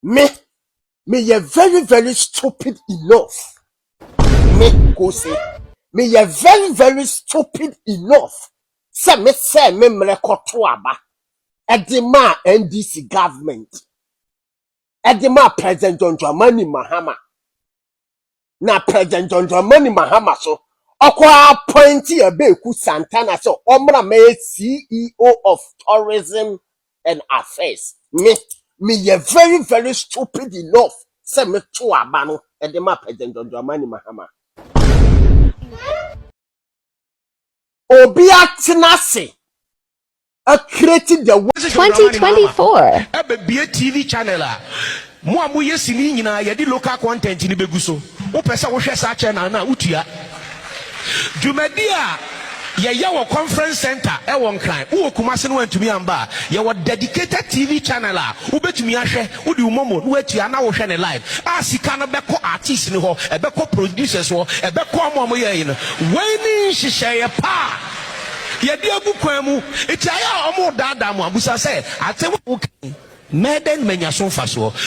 Me ye very stupid enough. Me go say me ye very stupid enough. Say me mrekoto aba. Edema NDC government. Edema President John Dramani Mahama. Na President John Dramani Mahama so okwa appointee Abeiku Santana so omra me CEO of Tourism and Affairs. Me ye very stupid enough. Say me to abano edema President John Dramani Mahama. Obi atenase created the 2024 Abeiku TV channel mo amu yesini nyina ye di local content ni beguso wo pese wo hwe sa channel na utua Jumedia ye wo conference center e won kran wo kumase no antumi amba ye wo dedicated TV channel wo betumi ahwe wo di umomo no atua na wo hwe ne live sika no beko artist ni ho e beko producers ho e beko omo ye no weni hihye ye pa ye di agu kwan mu itiaya omo dada mu abusa se ate wo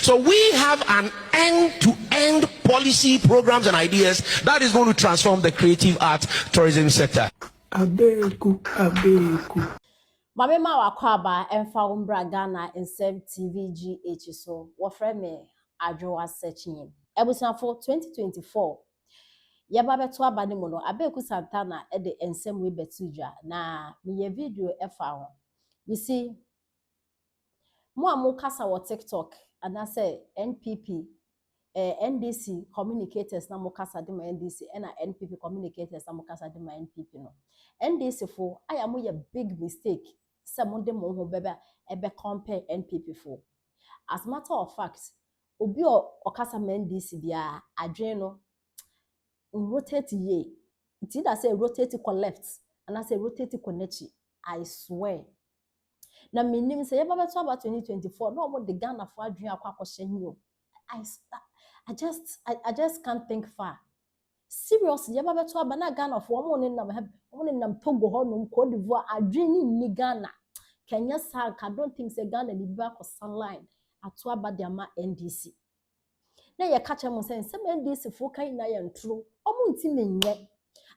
so we have an end-to-end policy programs and ideas that is going to transform the creative art tourism sector. Abeiku. Mame ma wakwaba emfa umbra Ghana insem TVGH so wofre me adwoa searching. Ebusan for 2024. Yeba beto abane mo no Abeiku Santana e de ensem we betudwa na me video efa ho. You see mo amu kasa wo TikTok and I say NPP NDC communicators na mo kasa de ma NDC and NPP communicators na mo kasa de ma NPP no NDC for aya mo ye big mistake say mo de mo ho bebe ebe compare NPP for. As matter of fact obi o kasa ma NDC bia adwen no rotate ye it either say rotate ko left and I say rotate ko nechi. I swear na minim say yeba beto about 2024 no mo de Ghana for adwen akwa kwhye hi I just can't think far. Seriously, yeba beto aba na Ghana for mo ne nam Togo ho no Cote d'Ivoire adwen ni Ghana. Kenya sa I don't think say Ghana ni ba ko sunline ato aba de ama NDC. Na ye ka mo say NDC fo kan na ye ntro omo nti menye.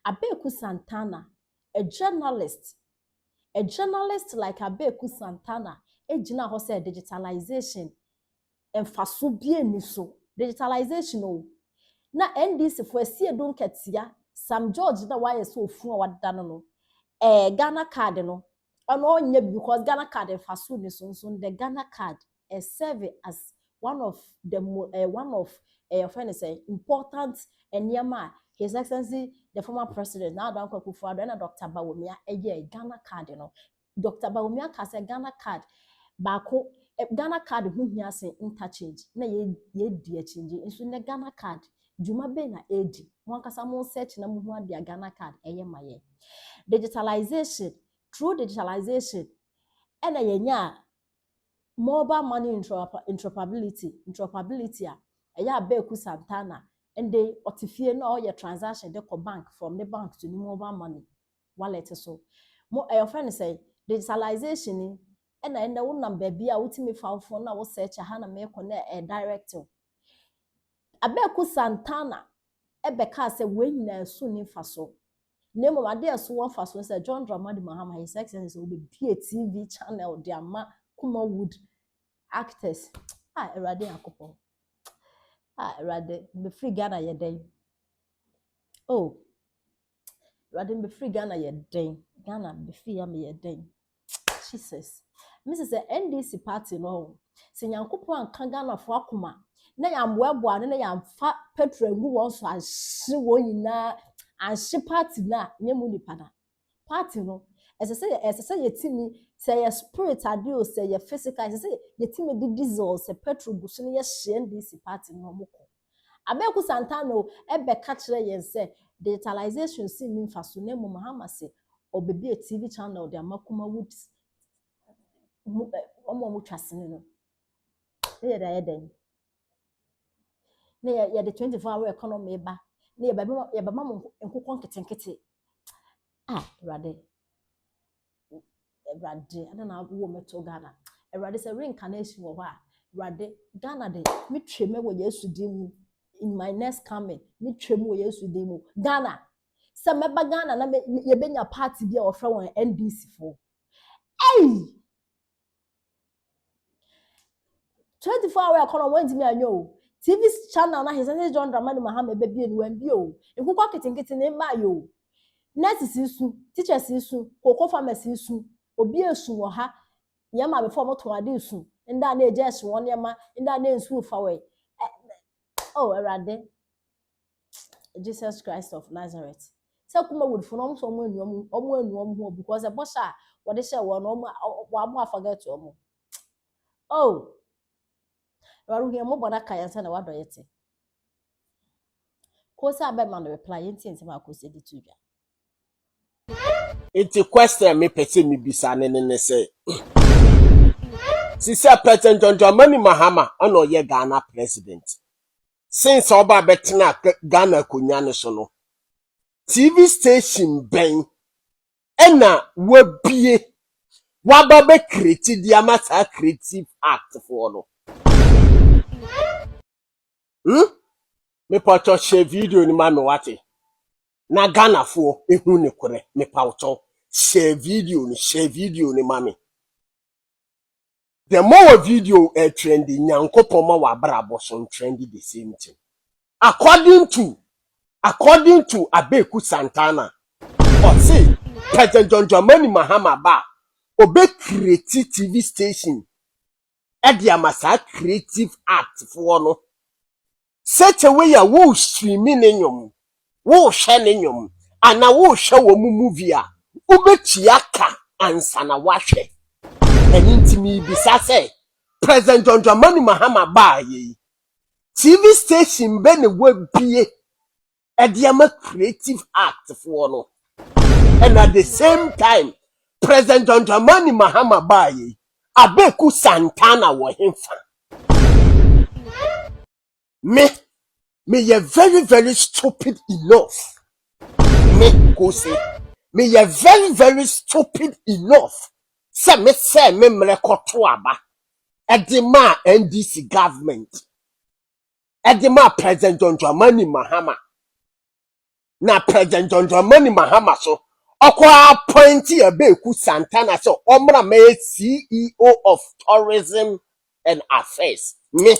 Abeiku Santana, a journalist like Abeiku Santana, ejina ho say digitalization emfaso bie ni so digitalization o na NDC for asie don katia Sam George na why so ofu a wada no Ghana card no ono onye because Ghana card emfaso ni so the Ghana card serve as one of friend say important enyama His Excellency the former president now Don Akufo-Addo and Dr. Bawumia Ghana card no Dr. Bawumia ka say Ghana card bako Ghana card hu hia say interchange na ye di exchange nso na Ghana card djuma be na edi won kasa mo search na mo hu ade Ghana card maye digitalization through digitalization ena yenya mobile money interoperability a Abeiku Santana and they otifie na all your transaction they ko bank from the bank to the mobile money wallet so mo your friend say digitalization ena wo number bia wotimi fa phone na wo search ha na me connect direct Abeiku Santana ebeka say we nyina so ni fa so nemo ade so won fa so say John Dramani Mahama His Excellency will be TV channel de ama kuma wood actors erade akopo erade be free Ghana ye den oh erade be free Ghana ye den Ghana be free am ye den Jesus Mrs. NDC party no se nyankopon anka Ghana fo akoma na yamboaboa na yamfa petrol ngu won so ahye wo nyina ahye party na nyemu nipada party no ese say yetimi say your spirit ade say your physical ese say yetimi di diesel say petrol guso ne ye hye NDC party no moko Abeiku Santana ebe ka kire yen say digitalization si mi mfaso na mu Mahama say obebi TV channel de amakuma woods omo twasene no ye da yeden ne ye the 24-hour economy ba ne ye ba mam nkokon ketenkete rade I don't know wo meto Ghana rade say reincarnation wo ha Rade Ghana de me treme wo Yesu dimu in my next coming me treme wo Yesu dimu Ghana se meba Ghana na ye benya party bia ofra won NDC for hey 24-hour economy went me anyo TV channel na his John Dramani Mahama be bi enu ambi o nkukwa kitinkiti ne ma yo nurses isu teachers isu koko pharmacy isu obi esu wo ha yama before mo to ade isu nda na eje esu won yama nda na ensu fa we oh erade Jesus Christ of Nazareth se kuma would for no so mo enu ho because e bosha what they say wo no mo forget omo oh waru here mo boda kan yansa na wado yete ko sa be man reply yenti enti ma ko se di tudwa It's a question me pese mi bisa ne say. Sisi President John Dramani Mahama ono ye Ghana president. Since oba betina Ghana kunya ne so no. TV station ben ena wabie waba create the amata creative act for no. Me poto share video ni ma me wate. Na Ghana fo ehu ne kore me pauto share video ni mami. The more video trendy nyankopon ma wa brabo so trendy the same thing. According to Abeiku Santana, or say President John Dramani Mahama ba obe create TV station e dia masa creative act for no. Such a way a wo streaming enyom wo hwe ne nyom ana wo hwe wo mu movie a ubetia ka ansa na wahwe enintimi bisa say President John Dramani Mahama ba ye TV station be ne wabie ediama creative act for no and at the same time President John Dramani Mahama ba ye Abeiku Santana wo hemfa me you very very stupid enough me you very very stupid enough say me mrekoto aba edema NDC government edema President John Dramani Mahama na President John Dramani Mahama so okwa appointee Abeiku Santana so omra me CEO of Tourism and Affairs me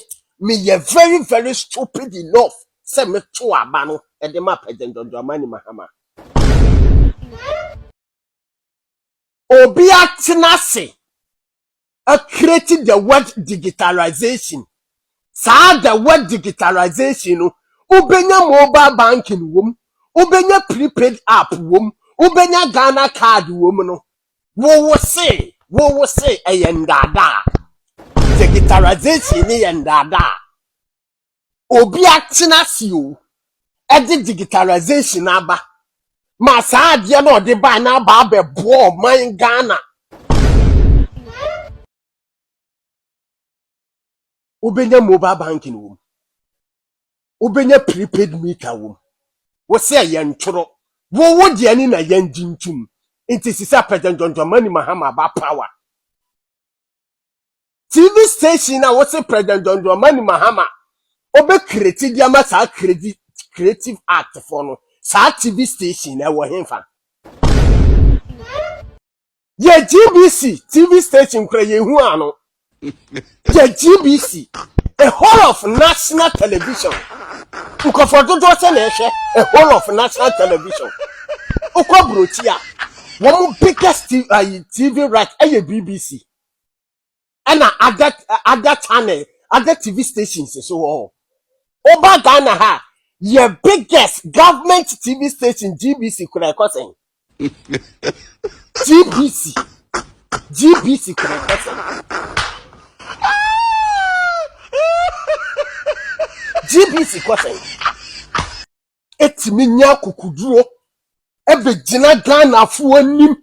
you very very stupid enough say me to aba no edema President John Dramani Mahama obi atenase created the word digitalization. Sa the word digitalization no ubenya mobile banking wom ubenya prepaid app wom ubenya Ghana card wom no wo say ayendada digitalization ni yendada obi atenase o edi digitalization aba ma sa ade no de ba na ba bebo man Ghana ubenya mobile banking wom ubenya prepaid meter wom wo say yentro wo de ani na yanjintum inti sisa President John Dramani Mahama ba power TV station na wo say President John Dramani Mahama obe create dia ma sa creative act for no sa TV station na wo hemfa ye GBC TV station kura ye hu ano the GBC, a whole of national television. Ukofododo se na ehwe a whole of national television. Ukobrotia, one biggest TV right a BBC. And other channel, other TV stations so all. Oba Ghana ha, your biggest government TV station GBC could I call GBC could I call GBC kwase etimi nya kokuduro ebe gina Ghana fo anim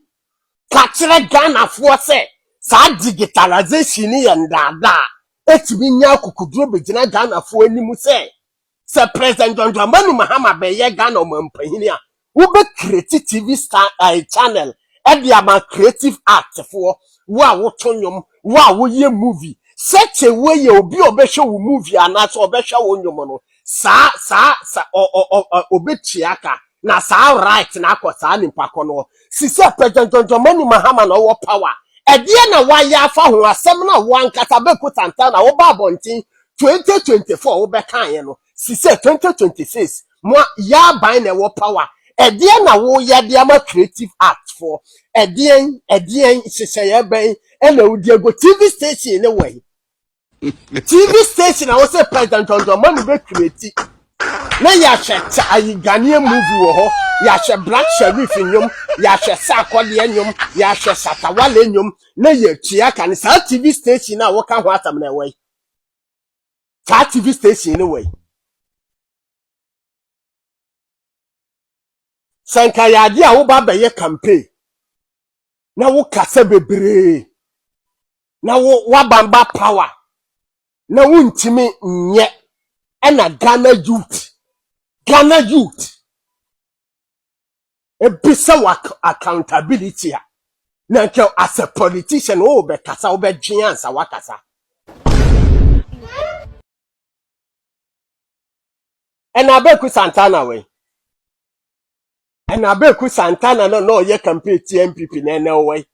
ka kire Ghana fo se sa digitalization ye ndada etimi nya kokuduro be gina Ghana fo anim se President John Dramani Mahama be ye Ghana omampahini a wo be create TV star channel e dia ma creative act fo wo a wo tonyom wo a wo ye movie such a way you be obesha will move ya na so obesha won yomo no sa obechiaka na sa right na akwasa nimpa kono sisi president John Mahama na wo power edie na waya afa ho asem na wankata Abeiku Santana wo ba bontin 2024 wo be kan ye no sisi 2026 mo ya ban na wo power edie na wo ya de ama creative art for edie sisi ya ben na wo die go TV station ne way TV station I was say President John Money be create na ya hwete ayi Ghanaian movie wo ho ya hwe Black Sheriff nyom ya hwe Sakode nyom ya hwe Satawale nyom na ya tua kan sa TV station na wo ka ho atam na we sa TV station ne we sanka ya de a wo ba be ye campaign na wo kasa bebre na wo wabamba power na wuntimi nye ena Ghana youth e bisa accountability na nke as a politician o be kasa o be dwenansa wakasa ena Abeiku Santana we ena Abeiku Santana no ye campaign TMPP na we